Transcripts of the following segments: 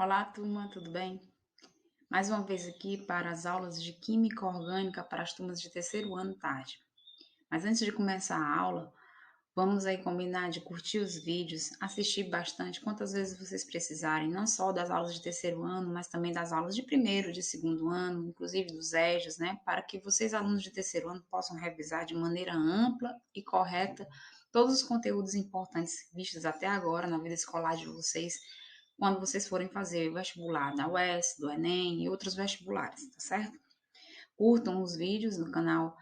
Olá, turma, tudo bem? Mais uma vez aqui para as aulas de Química Orgânica para as turmas de terceiro ano tarde. Mas antes de começar a aula, vamos aí combinar de curtir os vídeos, assistir bastante, quantas vezes vocês precisarem, não só das aulas de terceiro ano, mas também das aulas de primeiro, de segundo ano, inclusive dos EJAs, né? Para que vocês, alunos de terceiro ano, possam revisar de maneira ampla e correta todos os conteúdos importantes vistos até agora na vida escolar de vocês, quando vocês forem fazer o vestibular da UES, do Enem e outros vestibulares, tá certo? Curtam os vídeos no canal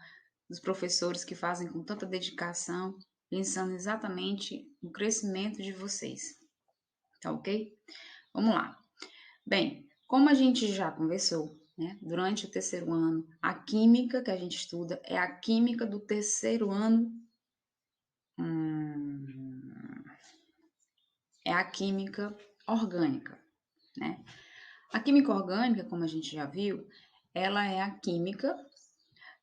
dos professores que fazem com tanta dedicação, pensando exatamente no crescimento de vocês, tá ok? Vamos lá. Bem, como a gente já conversou, né, durante o terceiro ano, a química que a gente estuda é a química do terceiro ano, é a química orgânica, né? A química orgânica, como a gente já viu, ela é a química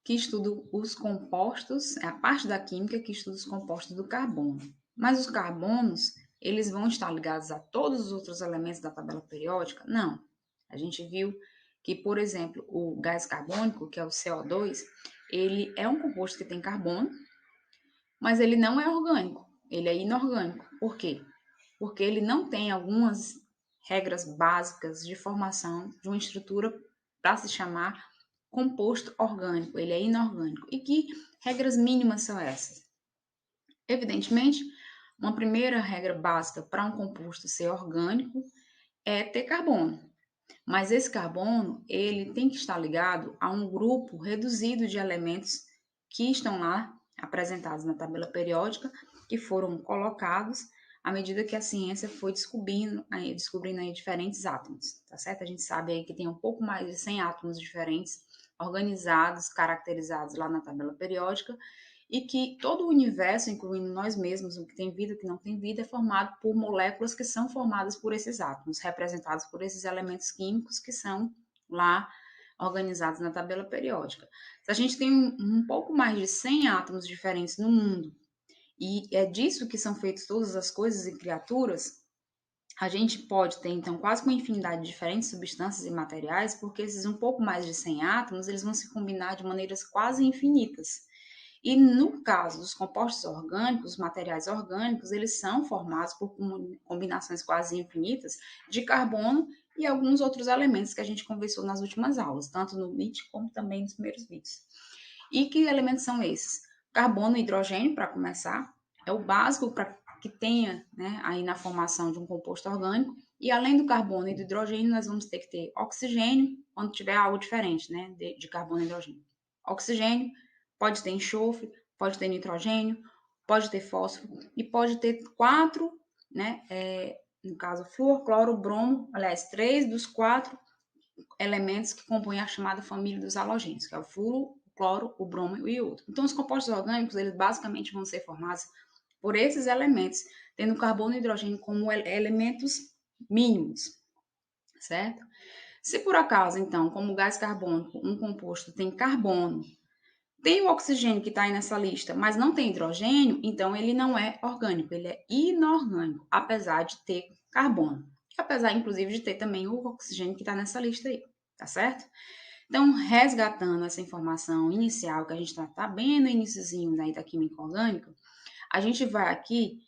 que estuda os compostos, é a parte da química que estuda os compostos do carbono. Mas os carbonos, eles vão estar ligados a todos os outros elementos da tabela periódica? Não. A gente viu que, por exemplo, o gás carbônico, que é o CO2, ele é um composto que tem carbono, mas ele não é orgânico, ele é inorgânico. Por quê? Porque ele não tem algumas regras básicas de formação de uma estrutura para se chamar composto orgânico, ele é inorgânico. E que regras mínimas são essas? Evidentemente, uma primeira regra básica para um composto ser orgânico é ter carbono. Mas esse carbono, ele tem que estar ligado a um grupo reduzido de elementos que estão lá apresentados na tabela periódica, que foram colocados à medida que a ciência foi descobrindo aí diferentes átomos, tá certo? A gente sabe aí que tem um pouco mais de 100 átomos diferentes, organizados, caracterizados lá na tabela periódica, e que todo o universo, incluindo nós mesmos, o que tem vida, o que não tem vida, é formado por moléculas que são formadas por esses átomos, representados por esses elementos químicos que são lá organizados na tabela periódica. Se a gente tem um pouco mais de 100 átomos diferentes no mundo, e é disso que são feitas todas as coisas e criaturas, a gente pode ter, então, quase uma infinidade de diferentes substâncias e materiais, porque esses um pouco mais de 100 átomos, eles vão se combinar de maneiras quase infinitas. E no caso dos compostos orgânicos, os materiais orgânicos, eles são formados por combinações quase infinitas de carbono e alguns outros elementos que a gente conversou nas últimas aulas, tanto no MIT como também nos primeiros vídeos. E que elementos são esses? Carbono e hidrogênio, para começar, é o básico para que tenha, né, aí na formação de um composto orgânico. E além do carbono e do hidrogênio, nós vamos ter que ter oxigênio, quando tiver algo diferente, né, de carbono e hidrogênio. Oxigênio, pode ter enxofre, pode ter nitrogênio, pode ter fósforo e pode ter quatro, né, no caso, flúor, cloro, bromo, aliás, 3 dos 4 elementos que compõem a chamada família dos halogênios, que é o flúor, o cloro, o bromo e o iodo. Então, os compostos orgânicos, eles basicamente vão ser formados por esses elementos, tendo carbono e hidrogênio como elementos mínimos, certo? Se por acaso, então, como o gás carbônico, um composto tem carbono, tem o oxigênio que está aí nessa lista, mas não tem hidrogênio, então ele não é orgânico, ele é inorgânico, apesar de ter carbono. Apesar, inclusive, de ter também o oxigênio que está nessa lista aí, tá certo? Então, resgatando essa informação inicial, que a gente tá bem no iniciozinho da química orgânica, a gente vai aqui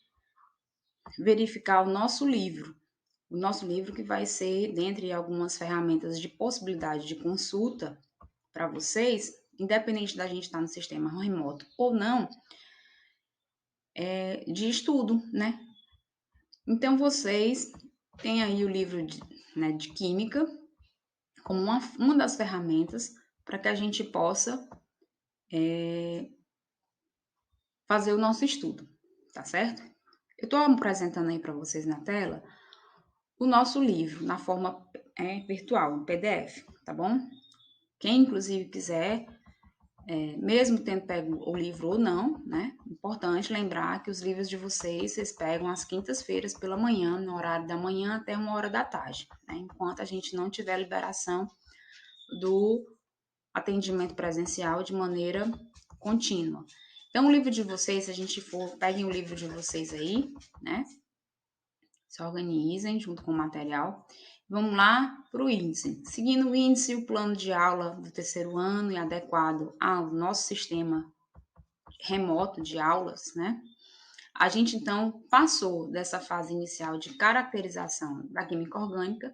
verificar o nosso livro que vai ser, dentre algumas ferramentas de possibilidade de consulta para vocês, independente da gente estar no sistema remoto ou não, de estudo, né? Então, vocês têm aí o livro de Química como uma das ferramentas para que a gente possa fazer o nosso estudo, tá certo? Eu estou apresentando aí para vocês na tela o nosso livro na forma virtual, em PDF, tá bom? Quem, inclusive, quiser, mesmo tendo pego o livro ou não, né? Importante lembrar que os livros de vocês pegam às quintas-feiras pela manhã, no horário da manhã até 1 hora da tarde, né? Enquanto a gente não tiver liberação do atendimento presencial de maneira contínua. Então, o livro de vocês, se a gente for, peguem o livro de vocês aí, né? Se organizem junto com o material. Vamos lá para o índice. Seguindo o índice, o plano de aula do terceiro ano e adequado ao nosso sistema remoto de aulas, né? A gente, então, passou dessa fase inicial de caracterização da química orgânica,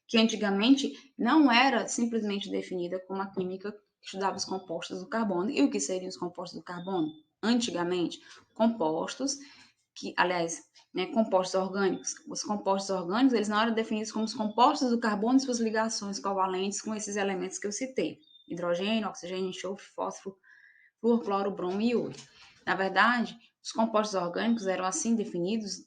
que antigamente não era simplesmente definida como a química que estudava os compostos do carbono. E o que seriam os compostos do carbono? Antigamente, compostos que, aliás, né, compostos orgânicos. Os compostos orgânicos, eles não eram definidos como os compostos do carbono e suas ligações covalentes com esses elementos que eu citei: hidrogênio, oxigênio, enxofre, fósforo, flúor, cloro, bromo e iodo. Na verdade, os compostos orgânicos eram assim definidos,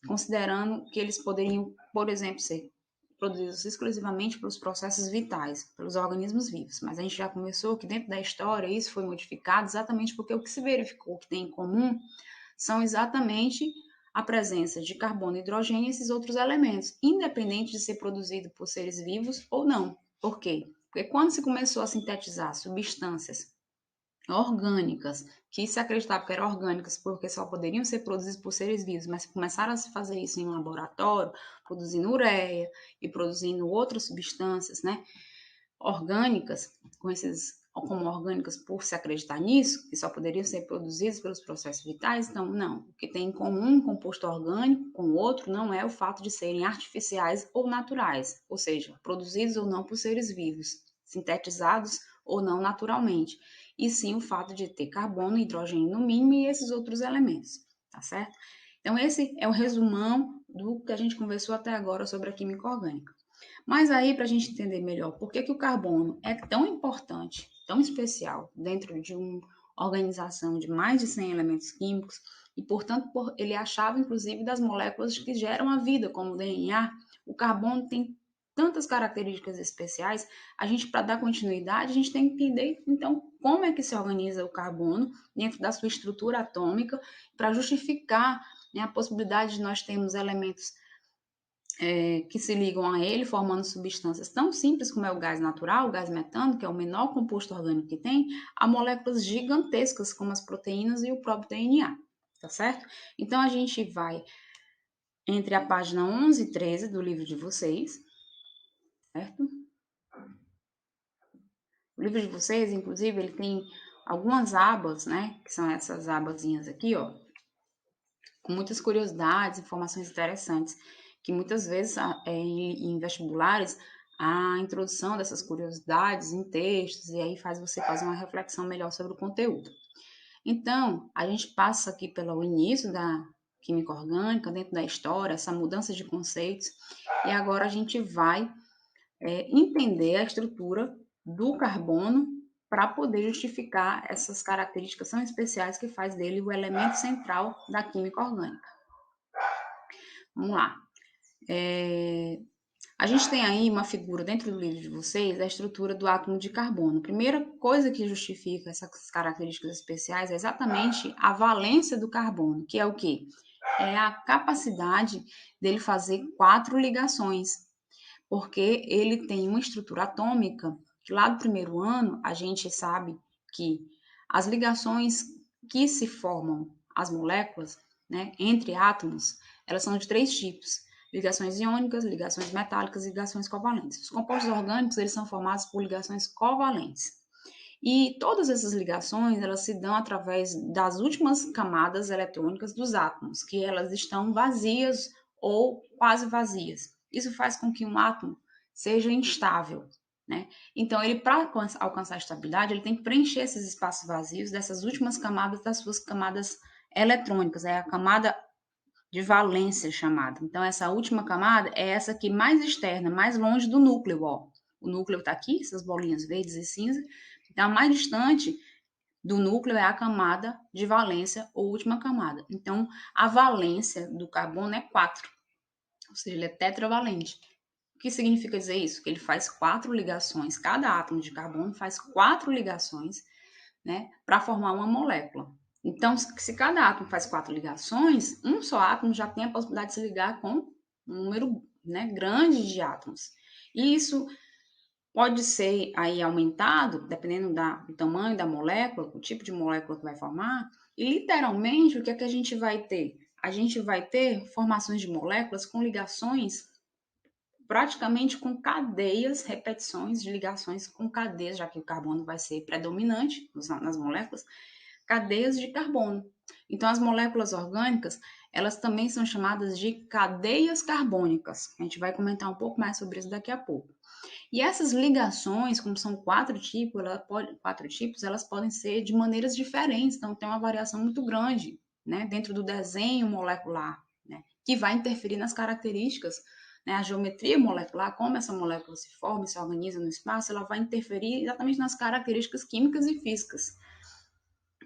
considerando que eles poderiam, por exemplo, ser produzidos exclusivamente pelos processos vitais, pelos organismos vivos. Mas a gente já começou que dentro da história isso foi modificado exatamente porque o que se verificou que tem em comum são exatamente a presença de carbono, hidrogênio e esses outros elementos, independente de ser produzido por seres vivos ou não. Por quê? Porque quando se começou a sintetizar substâncias orgânicas, que se acreditava que eram orgânicas porque só poderiam ser produzidas por seres vivos, mas começaram a se fazer isso em um laboratório, produzindo ureia e produzindo outras substâncias, né, orgânicas, como orgânicas por se acreditar nisso, que só poderiam ser produzidas pelos processos vitais, então não. O que tem em comum um composto orgânico com o outro não é o fato de serem artificiais ou naturais, ou seja, produzidos ou não por seres vivos, sintetizados ou não naturalmente, e sim o fato de ter carbono, hidrogênio no mínimo e esses outros elementos, tá certo? Então esse é o resumão do que a gente conversou até agora sobre a química orgânica. Mas aí, para a gente entender melhor por que o carbono é tão importante, tão especial dentro de uma organização de mais de 100 elementos químicos, e, portanto, ele é a chave, inclusive, das moléculas que geram a vida, como o DNA, o carbono tem tantas características especiais, a gente, para dar continuidade, a gente tem que entender, então, como é que se organiza o carbono dentro da sua estrutura atômica, para justificar, né, a possibilidade de nós termos elementos que se ligam a ele, formando substâncias tão simples como é o gás natural, o gás metano, que é o menor composto orgânico que tem, a moléculas gigantescas como as proteínas e o próprio DNA, tá certo? Então a gente vai entre a página 11 e 13 do livro de vocês, certo? O livro de vocês, inclusive, ele tem algumas abas, né, que são essas abazinhas aqui, ó, com muitas curiosidades, informações interessantes, que muitas vezes em vestibulares a introdução dessas curiosidades em textos e aí faz você fazer uma reflexão melhor sobre o conteúdo. Então, a gente passa aqui pelo início da química orgânica, dentro da história, essa mudança de conceitos, e agora a gente vai entender a estrutura do carbono para poder justificar essas características tão especiais que faz dele o elemento central da química orgânica. Vamos lá. A gente tem aí uma figura dentro do livro de vocês, a estrutura do átomo de carbono. A primeira coisa que justifica essas características especiais é exatamente a valência do carbono, que é o quê? É a capacidade dele fazer 4 ligações, porque ele tem uma estrutura atômica que lá do primeiro ano a gente sabe que as ligações que se formam as moléculas, né, entre átomos, elas são de 3 tipos: ligações iônicas, ligações metálicas e ligações covalentes. Os compostos orgânicos, eles são formados por ligações covalentes. E todas essas ligações, elas se dão através das últimas camadas eletrônicas dos átomos, que elas estão vazias ou quase vazias. Isso faz com que um átomo seja instável, né? Então, ele, para alcançar a estabilidade, ele tem que preencher esses espaços vazios dessas últimas camadas das suas camadas eletrônicas, é a camada de valência chamada. Então, essa última camada é essa aqui mais externa, mais longe do núcleo, ó. O núcleo está aqui, essas bolinhas verdes e cinza. Então, a mais distante do núcleo é a camada de valência ou última camada. Então, a valência do carbono é 4, ou seja, ele é tetravalente. O que significa dizer isso? Que ele faz 4 ligações, cada átomo de carbono faz 4 ligações, né, para formar uma molécula. Então, se cada átomo faz 4 ligações, um só átomo já tem a possibilidade de se ligar com um número, né, grande de átomos. E isso pode ser aí aumentado, dependendo do tamanho da molécula, o tipo de molécula que vai formar, e literalmente o que é que a gente vai ter? A gente vai ter formações de moléculas com ligações praticamente com cadeias, repetições de ligações com cadeias, já que o carbono vai ser predominante nas moléculas, cadeias de carbono. Então, as moléculas orgânicas, elas também são chamadas de cadeias carbônicas. A gente vai comentar um pouco mais sobre isso daqui a pouco. E essas ligações, como são quatro tipos, elas podem ser de maneiras diferentes, então tem uma variação muito grande, né, dentro do desenho molecular, né, que vai interferir nas características, né, a geometria molecular, como essa molécula se forma, se organiza no espaço, ela vai interferir exatamente nas características químicas e físicas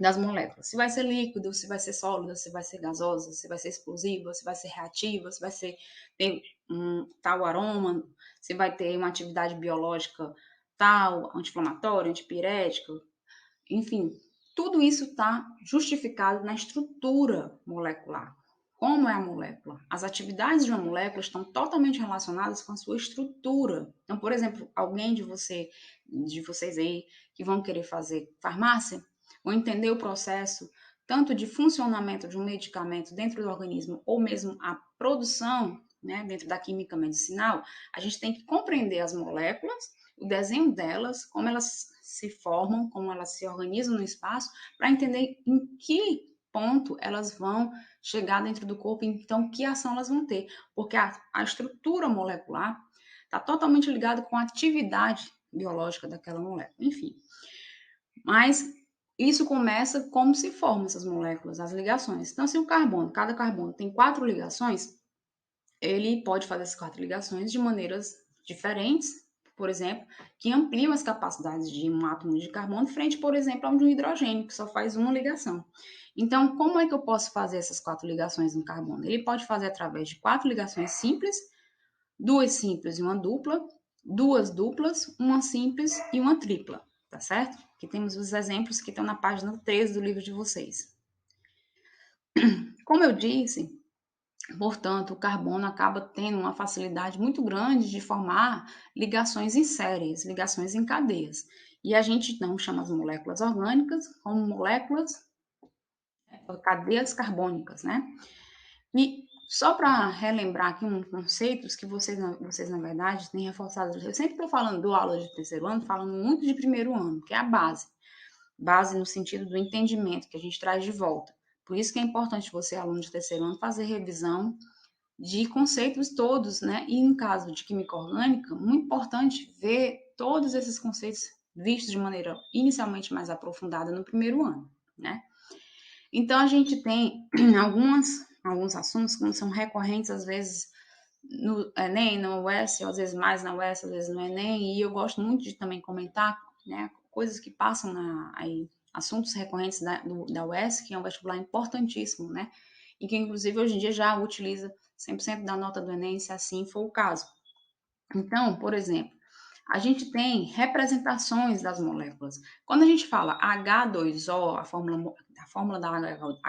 das moléculas. Se vai ser líquido, se vai ser sólido, se vai ser gasosa, se vai ser explosiva, se vai ser reativa, se vai ser ter um tal aroma, se vai ter uma atividade biológica tal, anti-inflamatória, antipirética, enfim, tudo isso está justificado na estrutura molecular. Como é a molécula? As atividades de uma molécula estão totalmente relacionadas com a sua estrutura. Então, por exemplo, alguém de vocês aí que vão querer fazer farmácia, ou entender o processo tanto de funcionamento de um medicamento dentro do organismo ou mesmo a produção, né, dentro da química medicinal, a gente tem que compreender as moléculas, o desenho delas, como elas se formam, como elas se organizam no espaço, para entender em que ponto elas vão chegar dentro do corpo, então que ação elas vão ter, porque a estrutura molecular está totalmente ligada com a atividade biológica daquela molécula, enfim. Mas isso começa como se formam essas moléculas, as ligações. Então, se cada carbono tem 4 ligações, ele pode fazer essas 4 ligações de maneiras diferentes, por exemplo, que ampliam as capacidades de um átomo de carbono frente, por exemplo, ao de um hidrogênio, que só faz uma ligação. Então, como é que eu posso fazer essas 4 ligações no carbono? Ele pode fazer através de 4 ligações simples, 2 simples e uma dupla, 2 duplas, uma simples e uma tripla, tá certo? Aqui temos os exemplos que estão na página 13 do livro de vocês. Como eu disse, portanto, o carbono acaba tendo uma facilidade muito grande de formar ligações em séries, ligações em cadeias. E a gente então chama as moléculas orgânicas como moléculas, cadeias carbônicas, né? E só para relembrar aqui uns conceitos que vocês, na verdade, têm reforçado. Eu sempre estou falando do aula de terceiro ano, falando muito de primeiro ano, que é a base. Base no sentido do entendimento, que a gente traz de volta. Por isso que é importante você, aluno de terceiro ano, fazer revisão de conceitos todos, né? E no caso de química orgânica, muito importante ver todos esses conceitos vistos de maneira inicialmente mais aprofundada no primeiro ano, né? Então, a gente tem alguns assuntos que são recorrentes, às vezes, no Enem, no UES, às vezes mais na UES, às vezes no Enem, e eu gosto muito de também comentar, né, coisas que passam aí, assuntos recorrentes da UES, que é um vestibular importantíssimo, né, e que, inclusive, hoje em dia já utiliza 100% da nota do Enem, se assim for o caso. Então, por exemplo, a gente tem representações das moléculas. Quando a gente fala H2O, a fórmula da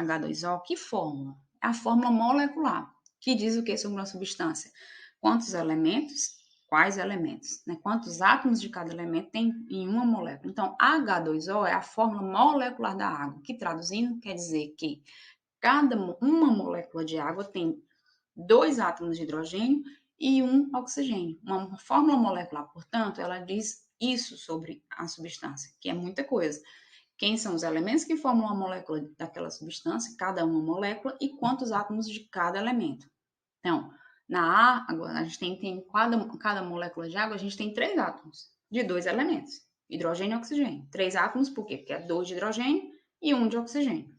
H2O, que fórmula? É a fórmula molecular, que diz o que sobre uma substância? Quantos elementos, quais elementos, né? Quantos átomos de cada elemento tem em uma molécula. Então, H2O é a fórmula molecular da água, que traduzindo quer dizer que uma molécula de água tem 2 átomos de hidrogênio e um oxigênio. Uma fórmula molecular, portanto, ela diz isso sobre a substância, que é muita coisa. Quem são os elementos que formam a molécula daquela substância, cada uma molécula, e quantos átomos de cada elemento. Então, na água, a gente tem cada molécula de água, a gente tem 3 átomos de 2 elementos, hidrogênio e oxigênio. 3 átomos, por quê? Porque é 2 de hidrogênio e 1 de oxigênio.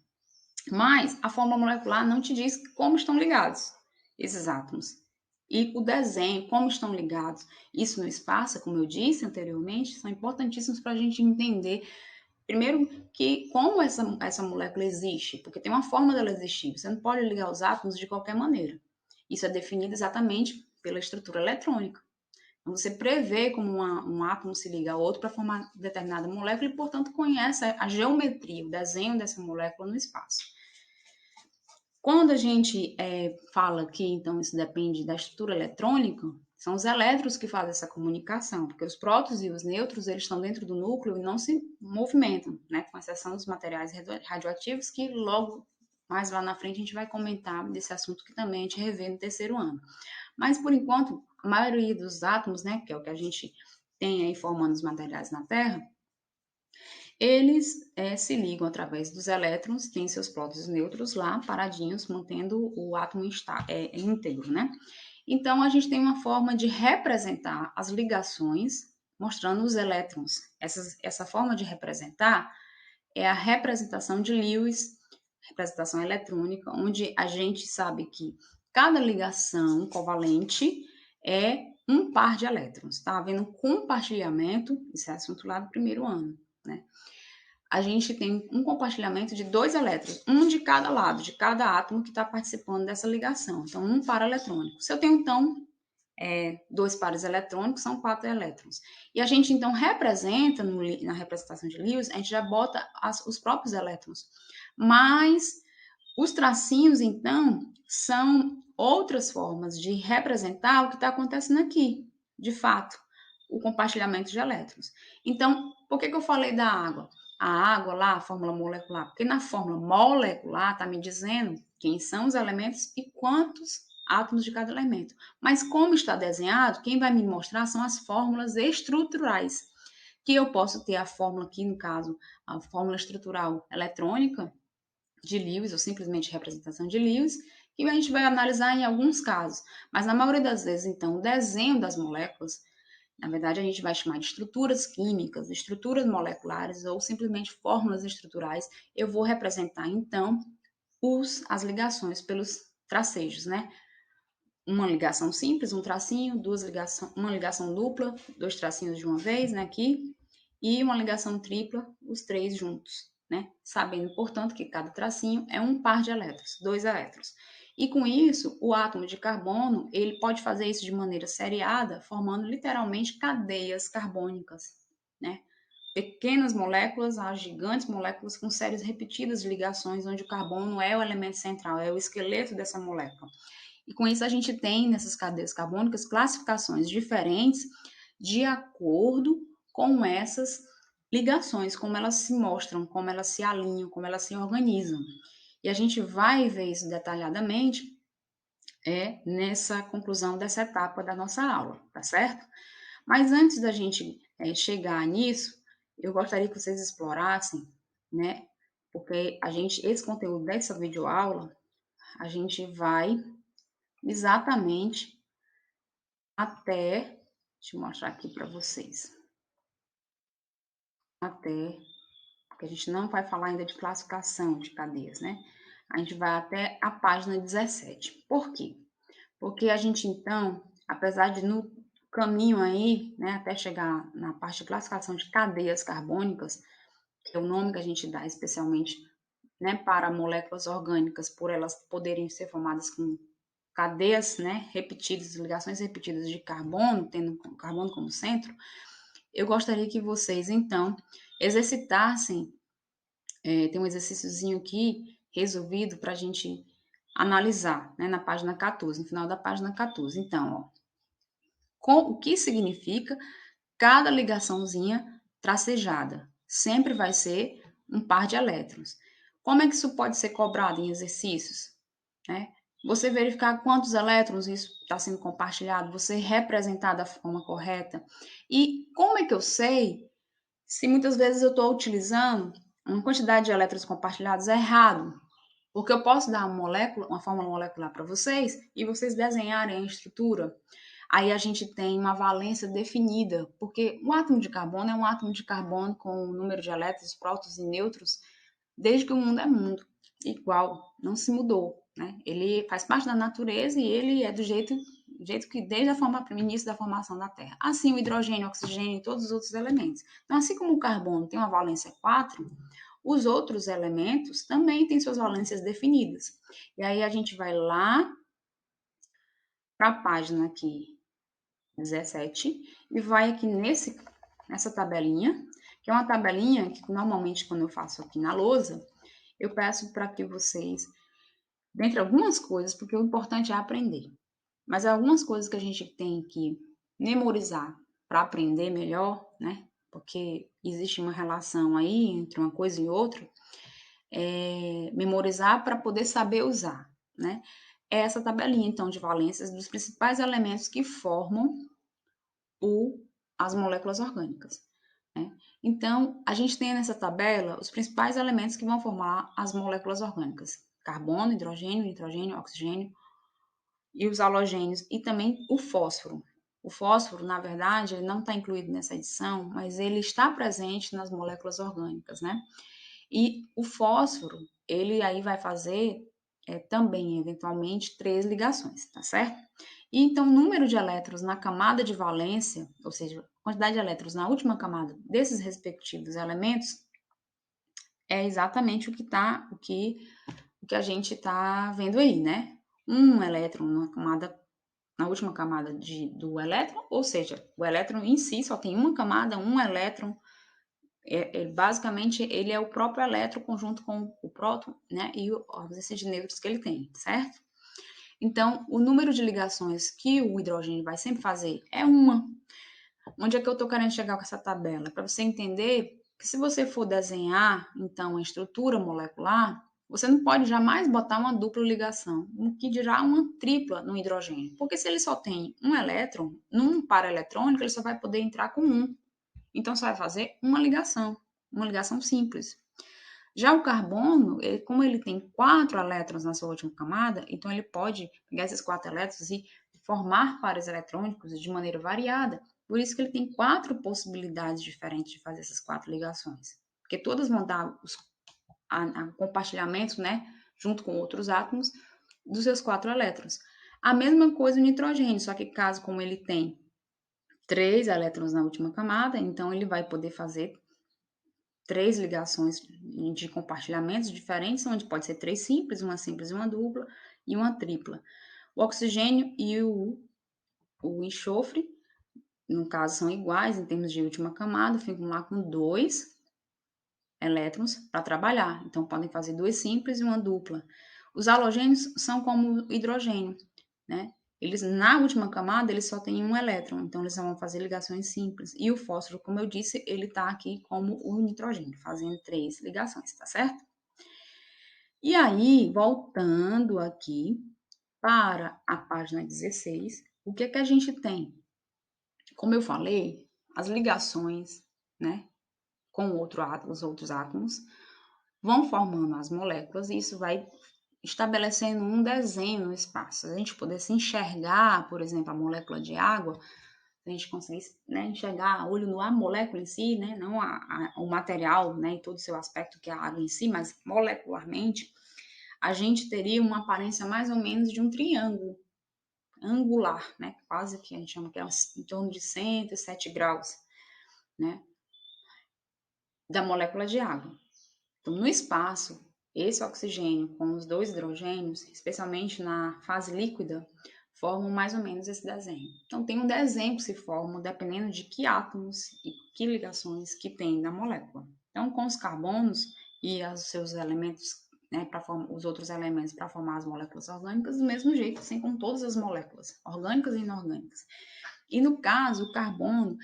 Mas a fórmula molecular não te diz como estão ligados esses átomos. E o desenho, como estão ligados, isso no espaço, como eu disse anteriormente, são importantíssimos para a gente entender, primeiro, que como essa molécula existe, porque tem uma forma dela existir. Você não pode ligar os átomos de qualquer maneira. Isso é definido exatamente pela estrutura eletrônica. Então, você prevê como um átomo se liga a outro para formar determinada molécula e, portanto, conhece a geometria, o desenho dessa molécula no espaço. Quando a gente fala que, então, isso depende da estrutura eletrônica, são os elétrons que fazem essa comunicação, porque os prótons e os nêutrons, eles estão dentro do núcleo e não se movimentam, né? Com exceção dos materiais radioativos, que logo mais lá na frente a gente vai comentar desse assunto que também a gente revê no terceiro ano. Mas, por enquanto, maioria dos átomos, né, que é o que a gente tem aí formando os materiais na Terra, eles se ligam através dos elétrons, tem seus prótons e nêutrons lá paradinhos, mantendo o átomo íntegro, né? Então, a gente tem uma forma de representar as ligações mostrando os elétrons. Essa forma de representar é a representação de Lewis, representação eletrônica, onde a gente sabe que cada ligação covalente é um par de elétrons. Está havendo compartilhamento, isso é assunto lá do primeiro ano, né? A gente tem um compartilhamento de 2 elétrons, um de cada lado, de cada átomo que está participando dessa ligação. Então, um par eletrônico. Se eu tenho, então, 2 pares eletrônicos, são 4 elétrons. E a gente, então, representa, na representação de Lewis, a gente já bota os próprios elétrons. Mas os tracinhos, então, são outras formas de representar o que está acontecendo aqui, de fato, o compartilhamento de elétrons. Então, por que eu falei da água? A água lá, a fórmula molecular, porque na fórmula molecular está me dizendo quem são os elementos e quantos átomos de cada elemento. Mas como está desenhado, quem vai me mostrar são as fórmulas estruturais, que eu posso ter a fórmula aqui, no caso, a fórmula estrutural eletrônica de Lewis, ou simplesmente representação de Lewis, que a gente vai analisar em alguns casos. Mas na maioria das vezes, então, o desenho das moléculas, na verdade, a gente vai chamar de estruturas químicas, estruturas moleculares ou simplesmente fórmulas estruturais. Eu vou representar, então, as ligações pelos tracejos, né? Uma ligação simples, um tracinho, uma ligação dupla, 2 tracinhos de uma vez, né, aqui, e uma ligação tripla, os 3 juntos, né? Sabendo, portanto, que cada tracinho é um par de elétrons, 2 elétrons. E com isso, o átomo de carbono, ele pode fazer isso de maneira seriada, formando literalmente cadeias carbônicas, né? Pequenas moléculas a gigantes moléculas com séries repetidas de ligações, onde o carbono é o elemento central, é o esqueleto dessa molécula. E com isso a gente tem nessas cadeias carbônicas classificações diferentes de acordo com essas ligações, como elas se mostram, como elas se alinham, como elas se organizam. E a gente vai ver isso detalhadamente nessa conclusão dessa etapa da nossa aula, tá certo? Mas antes da gente chegar nisso, eu gostaria que vocês explorassem, né? Porque esse conteúdo dessa videoaula, a gente vai exatamente até, deixa eu mostrar aqui para vocês, até, porque a gente não vai falar ainda de classificação de cadeias, né? A gente vai até a página 17. Por quê? Porque a gente, então, apesar de no caminho aí, né, até chegar na parte de classificação de cadeias carbônicas, que é o nome que a gente dá especialmente, né, para moléculas orgânicas, por elas poderem ser formadas com cadeias, né, repetidas, ligações repetidas de carbono, tendo o carbono como centro, eu gostaria que vocês, então, exercitassem, tem um exercíciozinho aqui resolvido para a gente analisar, né, na página 14, no final da página 14. Então, o que significa cada ligaçãozinha tracejada? Sempre vai ser um par de elétrons. Como é que isso pode ser cobrado em exercícios? Né? Você verificar quantos elétrons isso está sendo compartilhado, você representar da forma correta. E como é que eu sei se muitas vezes eu estou utilizando uma quantidade de elétrons compartilhados errado? Porque eu posso dar uma fórmula molecular para vocês e vocês desenharem a estrutura. Aí a gente tem uma valência definida, porque o átomo de carbono é um átomo de carbono com o número de elétrons, prótons e nêutrons desde que o mundo é mundo, igual, não se mudou, né? Ele faz parte da natureza e ele é do jeito que desde o início da formação da Terra. Assim, o hidrogênio, o oxigênio e todos os outros elementos. Então, assim como o carbono tem uma valência 4, os outros elementos também têm suas valências definidas. E aí a gente vai lá para a página aqui 17 e vai aqui nessa tabelinha, que é uma tabelinha que normalmente quando eu faço aqui na lousa, eu peço para que vocês, dentre algumas coisas, porque o importante é aprender, mas algumas coisas que a gente tem que memorizar para aprender melhor, né? Porque existe uma relação aí entre uma coisa e outra, memorizar para poder saber usar, né? é essa tabelinha, então, de valências dos principais elementos que formam as moléculas orgânicas, né? Então, a gente tem nessa tabela os principais elementos que vão formar as moléculas orgânicas: carbono, hidrogênio, nitrogênio, oxigênio e os halogênios, e também o fósforo. O fósforo, na verdade, ele não está incluído nessa edição, mas ele está presente nas moléculas orgânicas, né? E o fósforo, ele aí vai fazer também, eventualmente, 3 ligações, tá certo? E então, o número de elétrons na camada de valência, ou seja, a quantidade de elétrons na última camada desses respectivos elementos, é exatamente o que a gente está vendo aí, né? Um elétron na última camada do elétron, ou seja, o elétron em si só tem uma camada, um elétron. Basicamente, ele é o próprio elétron conjunto com o próton, né? E a ausência de nêutrons que ele tem, certo? Então, o número de ligações que o hidrogênio vai sempre fazer é uma. Onde é que eu estou querendo chegar com essa tabela? Para você entender que se você for desenhar, então, a estrutura molecular, você não pode jamais botar uma dupla ligação, o que dirá uma tripla no hidrogênio. Porque se ele só tem um elétron, num par eletrônico, ele só vai poder entrar com um. Então, você vai fazer uma ligação simples. Já o carbono, como ele tem 4 elétrons na sua última camada, então ele pode pegar esses 4 elétrons e formar pares eletrônicos de maneira variada. Por isso que ele tem 4 possibilidades diferentes de fazer essas 4 ligações. Porque todas vão dar a compartilhamento, né, junto com outros átomos, dos seus 4 elétrons. A mesma coisa o nitrogênio, só que caso como ele tem 3 elétrons na última camada, então ele vai poder fazer 3 ligações de compartilhamentos diferentes, onde pode ser 3 simples e uma dupla e uma tripla. O oxigênio e o enxofre, no caso, são iguais em termos de última camada, ficam lá com 2 elétrons para trabalhar. Então, podem fazer 2 simples e uma dupla. Os halogênios são como o hidrogênio, né? Eles, na última camada, eles só têm um elétron, então eles vão fazer ligações simples. E o fósforo, como eu disse, ele está aqui como o nitrogênio, fazendo 3 ligações, tá certo? E aí, voltando aqui para a página 16, o que é que a gente tem? Como eu falei, as ligações, né, com os outros átomos, vão formando as moléculas e isso vai estabelecendo um desenho no espaço. Se a gente pudesse enxergar, por exemplo, a molécula de água, se a gente conseguisse, né, enxergar a olho nu a molécula em si, né, não o material, né, e todo o seu aspecto que é a água em si, mas molecularmente, a gente teria uma aparência mais ou menos de um triângulo angular, né, quase que a gente chama que é em torno de 107 graus, né, da molécula de água. Então, no espaço, esse oxigênio com os 2 hidrogênios, especialmente na fase líquida, formam mais ou menos esse desenho. Então, tem um desenho que se forma dependendo de que átomos e que ligações que tem na molécula. Então, com os carbonos e os seus elementos, né, os outros elementos para formar as moléculas orgânicas, do mesmo jeito, assim como todas as moléculas, orgânicas e inorgânicas. E no caso, o carbono,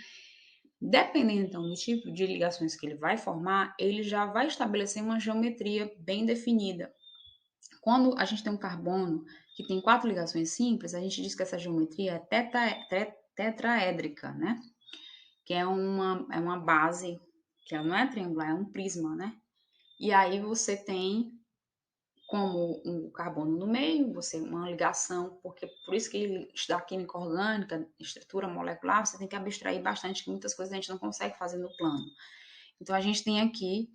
dependendo então do tipo de ligações que ele vai formar, ele já vai estabelecer uma geometria bem definida. Quando a gente tem um carbono que tem 4 ligações simples, a gente diz que essa geometria é tetraédrica, né? Que é uma base, que não é triangular, é um prisma, né? E aí você tem como um carbono no meio, você uma ligação, porque por isso que estudar química orgânica, estrutura molecular, você tem que abstrair bastante, que muitas coisas a gente não consegue fazer no plano. Então, a gente tem aqui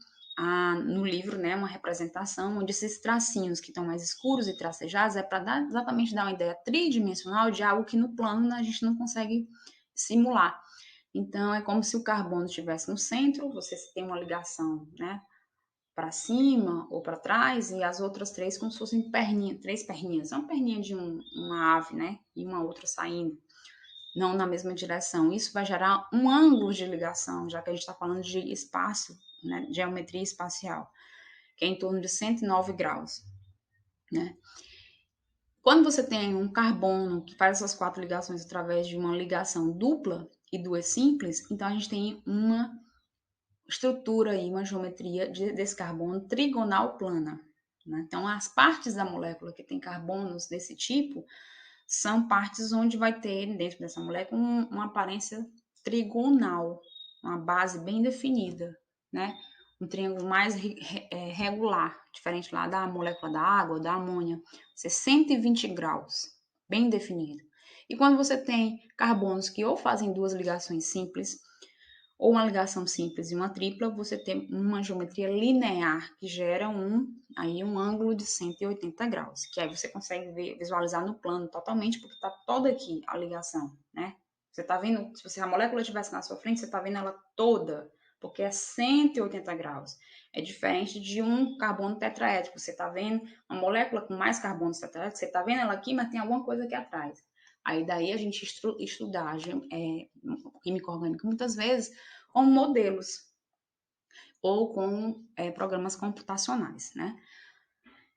no livro, né, uma representação onde esses tracinhos que estão mais escuros e tracejados é para exatamente dar uma ideia tridimensional de algo que no plano a gente não consegue simular. Então, é como se o carbono estivesse no centro, você tem uma ligação, né, para cima ou para trás, e as outras 3 como se fossem perninhas, 3 perninhas. É uma perninha de uma ave, né, e uma outra saindo, não na mesma direção. Isso vai gerar um ângulo de ligação, já que a gente está falando de espaço, né, geometria espacial, que é em torno de 109 graus, né? Quando você tem um carbono que faz essas 4 ligações através de uma ligação dupla e 2 simples, então a gente tem uma estrutura e uma geometria desse carbono trigonal plana, né? Então, as partes da molécula que tem carbonos desse tipo são partes onde vai ter dentro dessa molécula uma aparência trigonal, uma base bem definida, né? Um triângulo mais regular, diferente lá da molécula da água, da amônia, ser 120 graus, bem definido. E quando você tem carbonos que ou fazem duas ligações simples, ou uma ligação simples e uma tripla, você tem uma geometria linear que gera um ângulo de 180 graus, que aí você consegue visualizar no plano totalmente, porque está toda aqui a ligação, né? Você está vendo, se a molécula estivesse na sua frente, você está vendo ela toda, porque é 180 graus. É diferente de um carbono tetraédrico. Você está vendo uma molécula com mais carbonos tetraédricos, você está vendo ela aqui, mas tem alguma coisa aqui atrás. Aí daí a gente estudar química orgânica muitas vezes com modelos ou com programas computacionais, né?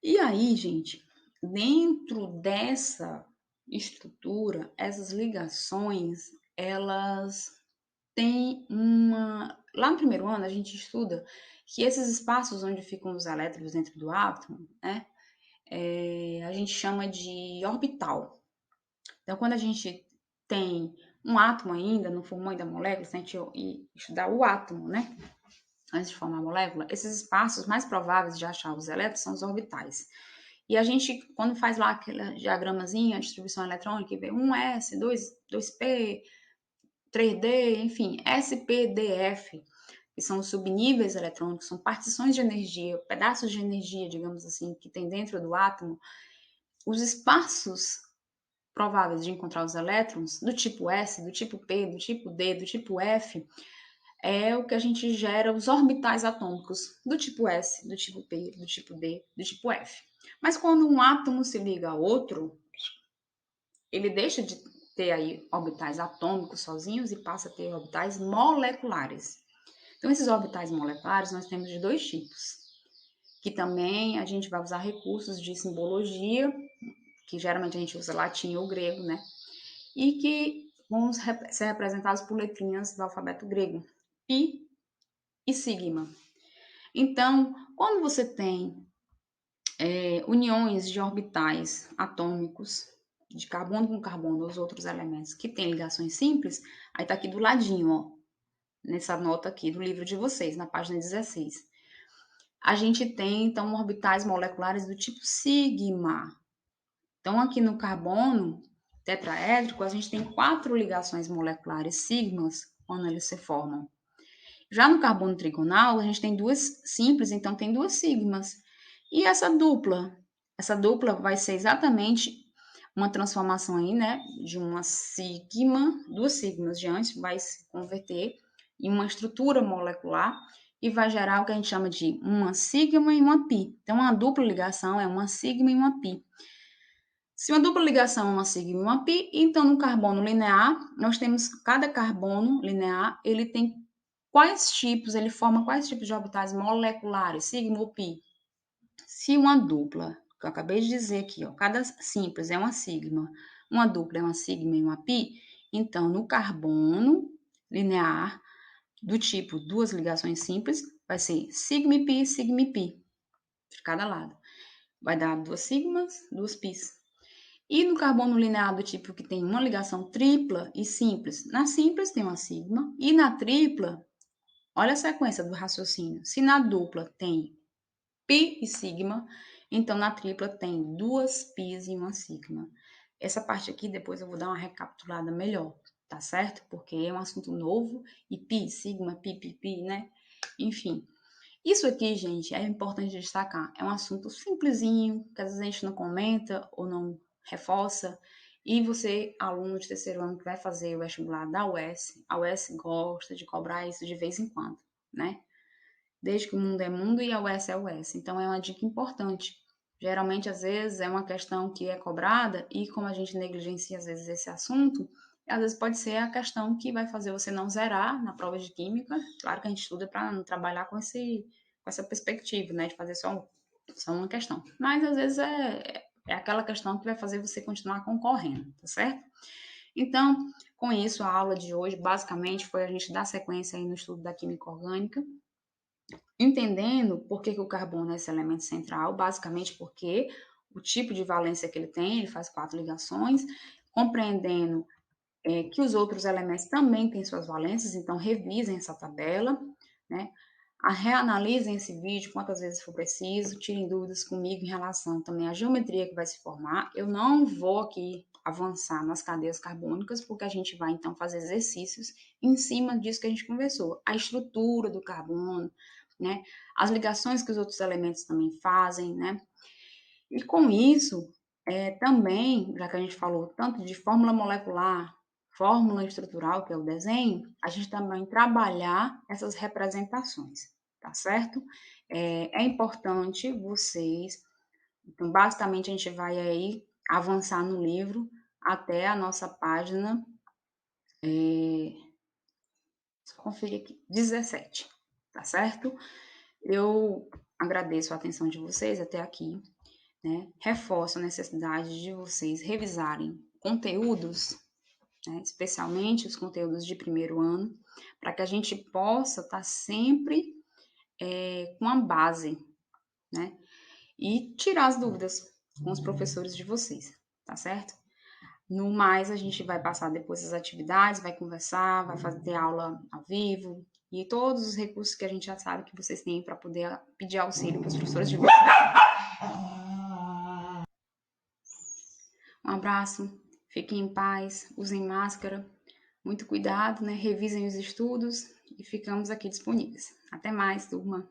E aí, gente, dentro dessa estrutura, essas ligações, elas têm uma... Lá no primeiro ano, a gente estuda que esses espaços onde ficam os elétrons dentro do átomo, né? A gente chama de orbital. Então, quando a gente tem um átomo ainda, não formou ainda a molécula, se a gente estudar o átomo, né? Antes de formar a molécula, esses espaços mais prováveis de achar os elétrons são os orbitais. E a gente, quando faz lá aquele diagramazinho, a distribuição eletrônica, vê 1s, 2p, 3d, enfim, SP, DF, que são os subníveis eletrônicos, são partições de energia, pedaços de energia, digamos assim, que tem dentro do átomo. Os espaços prováveis de encontrar os elétrons, do tipo S, do tipo P, do tipo D, do tipo F, é o que a gente gera os orbitais atômicos do tipo S, do tipo P, do tipo D, do tipo F. Mas quando um átomo se liga a outro, ele deixa de ter aí orbitais atômicos sozinhos e passa a ter orbitais moleculares. Então, esses orbitais moleculares nós temos de dois tipos, que também a gente vai usar recursos de simbologia, que geralmente a gente usa latim ou grego, né? E que vão ser representados por letrinhas do alfabeto grego, pi e sigma. Então, quando você tem uniões de orbitais atômicos, de carbono com carbono, os outros elementos que têm ligações simples, aí tá aqui do ladinho, ó, nessa nota aqui do livro de vocês, na página 16. A gente tem, então, orbitais moleculares do tipo sigma. Então, aqui no carbono tetraédrico, a gente tem 4 ligações moleculares sigmas quando eles se formam. Já no carbono trigonal, a gente tem 2 simples, então tem 2 sigmas. E essa dupla? Essa dupla vai ser exatamente uma transformação aí, né, de uma sigma, 2 sigmas de antes, vai se converter em uma estrutura molecular e vai gerar o que a gente chama de uma sigma e uma pi. Então, uma dupla ligação é uma sigma e uma pi. Se uma dupla ligação é uma sigma e uma pi, então no carbono linear, nós temos cada carbono linear, ele tem ele forma quais tipos de orbitais moleculares, sigma ou pi? Se uma dupla, que eu acabei de dizer aqui, ó, cada simples é uma sigma, uma dupla é uma sigma e uma pi, então no carbono linear, do tipo duas ligações simples, vai ser sigma e pi, de cada lado. Vai dar duas sigmas, duas pis. E no carbono linear do tipo que tem uma ligação tripla e simples, na simples tem uma sigma, e na tripla, olha a sequência do raciocínio. Se na dupla tem pi e sigma, então na tripla tem duas pis e uma sigma. Essa parte aqui depois eu vou dar uma recapitulada melhor, tá certo? Porque é um assunto novo e pi, sigma, pi, né? Enfim. Isso aqui, gente, é importante destacar. É um assunto simplesinho, que às vezes a gente não comenta ou não reforça. E você, aluno de terceiro ano que vai fazer o vestibular da UES, a UES gosta de cobrar isso de vez em quando, né? Desde que o mundo é mundo e a UES é UES. Então, é uma dica importante. Geralmente, às vezes, é uma questão que é cobrada e como a gente negligencia, às vezes, esse assunto, às vezes pode ser a questão que vai fazer você não zerar na prova de química. Claro que a gente estuda para não trabalhar com essa perspectiva, né, de fazer só uma questão. Mas, às vezes, é aquela questão que vai fazer você continuar concorrendo, tá certo? Então, com isso, a aula de hoje, basicamente, foi a gente dar sequência aí no estudo da química orgânica. entendendo por que o carbono é esse elemento central, basicamente porque o tipo de valência que ele tem, ele faz 4 ligações, compreendendo que os outros elementos também têm suas valências, então revisem essa tabela, né? Reanalisem esse vídeo quantas vezes for preciso, tirem dúvidas comigo em relação também à geometria que vai se formar. Eu não vou aqui avançar nas cadeias carbônicas, porque a gente vai então fazer exercícios em cima disso que a gente conversou, a estrutura do carbono, né? As ligações que os outros elementos também fazem, né? E com isso, também, já que a gente falou tanto de fórmula molecular, fórmula estrutural, que é o desenho, a gente também trabalhar essas representações, tá certo? É importante vocês, então, basicamente, a gente vai aí avançar no livro até a nossa página, conferir aqui, 17, tá certo? Eu agradeço a atenção de vocês até aqui. Né, reforço a necessidade de vocês revisarem conteúdos, né, especialmente os conteúdos de primeiro ano, para que a gente possa estar sempre com a base, né, e tirar as dúvidas com os professores de vocês, tá certo? No mais, a gente vai passar depois as atividades, vai conversar, vai fazer aula ao vivo e todos os recursos que a gente já sabe que vocês têm para poder pedir auxílio para os professores de vocês. Um abraço, fiquem em paz, usem máscara, muito cuidado, né? Revisem os estudos e ficamos aqui disponíveis. Até mais, turma!